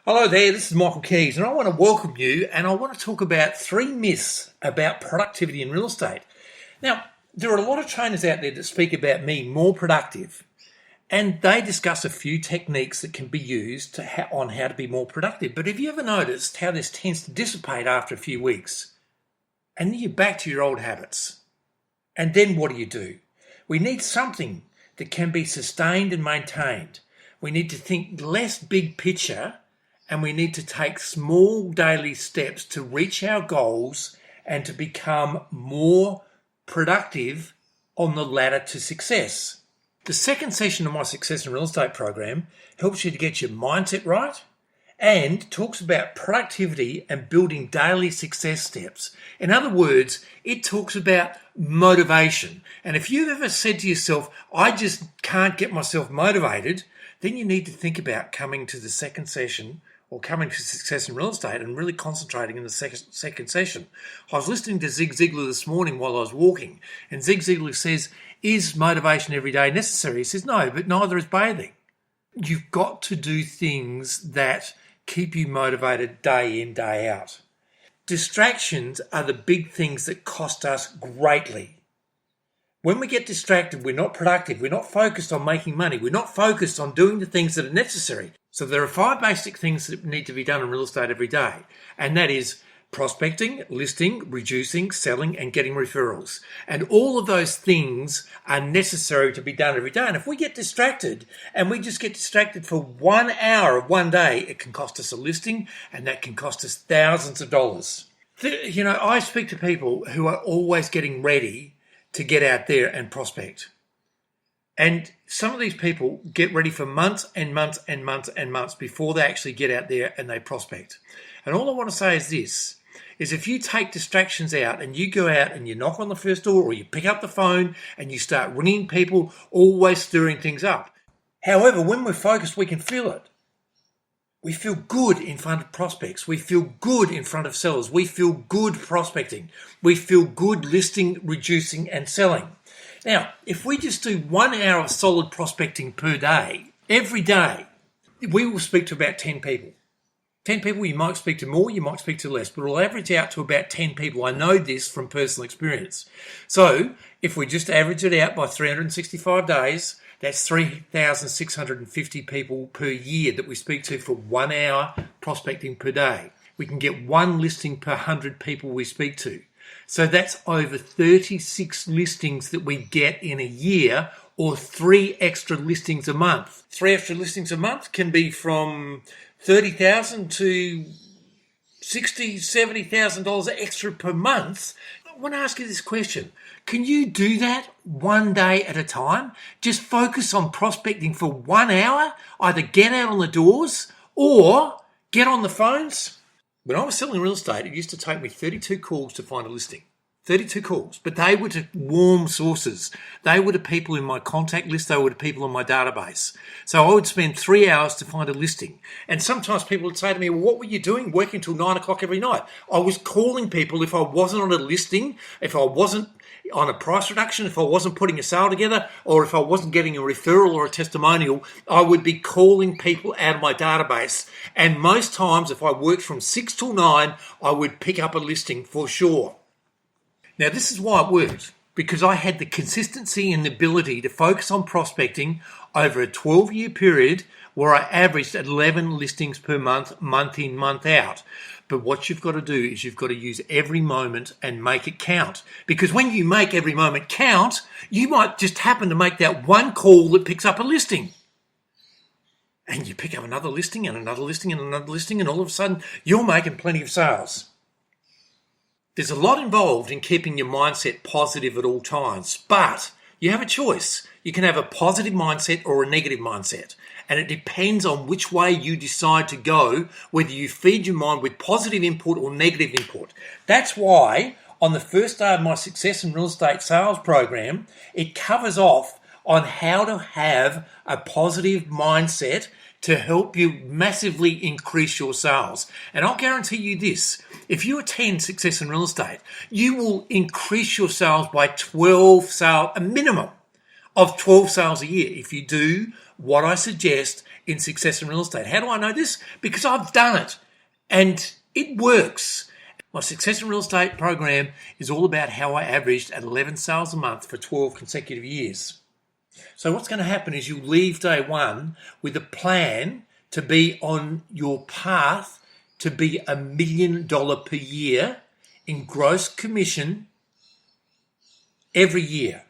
Hello there, this is Michael Kies, and I want to welcome you, and I want to talk about 3 myths about productivity in real estate. Now, there are a lot of trainers out there that speak about being more productive, and they discuss a few techniques that can be used on how to be more productive. But have you ever noticed how this tends to dissipate after a few weeks? And then you're back to your old habits. And then what do? We need something that can be sustained and maintained. We need to think less big picture, and we need to take small daily steps to reach our goals and to become more productive on the ladder to success. The second session of my Success in Real Estate program helps you to get your mindset right and talks about productivity and building daily success steps. In other words, it talks about motivation. And if you've ever said to yourself, I just can't get myself motivated, then you need to think about coming to the second session or coming to Success in Real Estate and really concentrating in the second session. I was listening to Zig Ziglar this morning while I was walking, and Zig Ziglar says, is motivation every day necessary? He says, no, but neither is bathing. You've got to do things that keep you motivated day in, day out. Distractions are the big things that cost us greatly. When we get distracted, we're not productive. We're not focused on making money. We're not focused on doing the things that are necessary. So there are 5 basic things that need to be done in real estate every day. And that is prospecting, listing, reducing, selling, and getting referrals. And all of those things are necessary to be done every day. And if we get distracted, and we just get distracted for 1 hour of one day, it can cost us a listing, and that can cost us thousands of dollars. You know, I speak to people who are always getting ready to get out there and prospect. And some of these people get ready for months and months and months and months before they actually get out there and they prospect. And all I want to say is this, is if you take distractions out and you go out and you knock on the first door or you pick up the phone and you start ringing people, always stirring things up. However, when we're focused, we can feel it. We feel good in front of prospects. We feel good in front of sellers. We feel good prospecting. We feel good listing, reducing, and selling. Now, if we just do 1 hour of solid prospecting per day, every day, we will speak to about 10 people. 10 people, you might speak to more, you might speak to less, but it'll average out to about 10 people. I know this from personal experience. So if we just average it out by 365 days, that's 3,650 people per year that we speak to for 1 hour prospecting per day. We can get 1 listing per 100 people we speak to. So that's over 36 listings that we get in a year, or 3 extra listings a month. 3 extra listings a month can be from $30,000 to $60,000, $70,000 extra per month. I want to ask you this question. Can you do that 1 day at a time? Just focus on prospecting for 1 hour, either get out on the doors or get on the phones. When I was selling real estate, it used to take me 32 calls to find a listing. 32 calls, but they were to warm sources. They were to people in my contact list. They were to people in my database. So I would spend 3 hours to find a listing. And sometimes people would say to me, well, what were you doing working till 9 o'clock every night? I was calling people if I wasn't on a listing, if I wasn't on a price reduction, if I wasn't putting a sale together, or if I wasn't getting a referral or a testimonial, I would be calling people out of my database. And most times, if I worked from 6 till 9, I would pick up a listing for sure. Now, this is why it worked, because I had the consistency and the ability to focus on prospecting over a 12-year period where I averaged 11 listings per month, month in, month out. But what you've got to do is you've got to use every moment and make it count. Because when you make every moment count, you might just happen to make that one call that picks up a listing. And you pick up another listing and another listing and another listing, and all of a sudden you're making plenty of sales. There's a lot involved in keeping your mindset positive at all times, but you have a choice. You can have a positive mindset or a negative mindset, and it depends on which way you decide to go, whether you feed your mind with positive input or negative input. That's why on the first day of my Success in Real Estate sales program, it covers off on how to have a positive mindset to help you massively increase your sales. And I'll guarantee you this, if you attend Success in Real Estate, you will increase your sales by 12 sales, a minimum of 12 sales a year if you do what I suggest in success in real estate. How do I know this? Because I've done it and it works. My Success in Real Estate program is all about how I averaged at 11 sales a month for 12 consecutive years. So what's going to happen is you leave day one with a plan to be on your path to be $1 million per year in gross commission every year.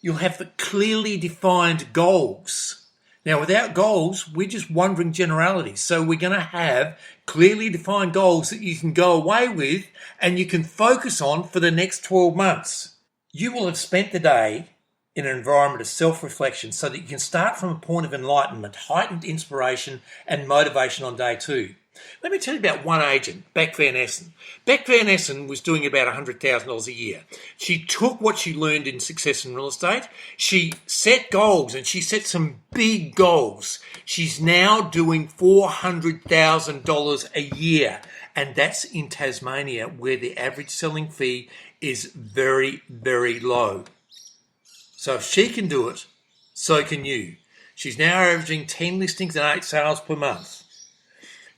You'll have the clearly defined goals. Now, without goals, we're just wandering generalities. So we're going to have clearly defined goals that you can go away with and you can focus on for the next 12 months. You will have spent the day in an environment of self-reflection so that you can start from a point of enlightenment, heightened inspiration and motivation on day two. Let me tell you about one agent, Beck Van Essen. Beck Van Essen was doing about $100,000 a year. She took what she learned in success in real estate. She set goals and she set some big goals. She's now doing $400,000 a year. And that's in Tasmania, where the average selling fee is very, very low. So if she can do it, so can you. She's now averaging 10 listings and 8 sales per month.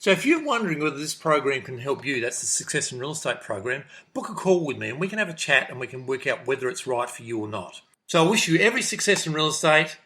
So if you're wondering whether this program can help you, that's the Success in Real Estate program, book a call with me and we can have a chat and we can work out whether it's right for you or not. So I wish you every success in real estate.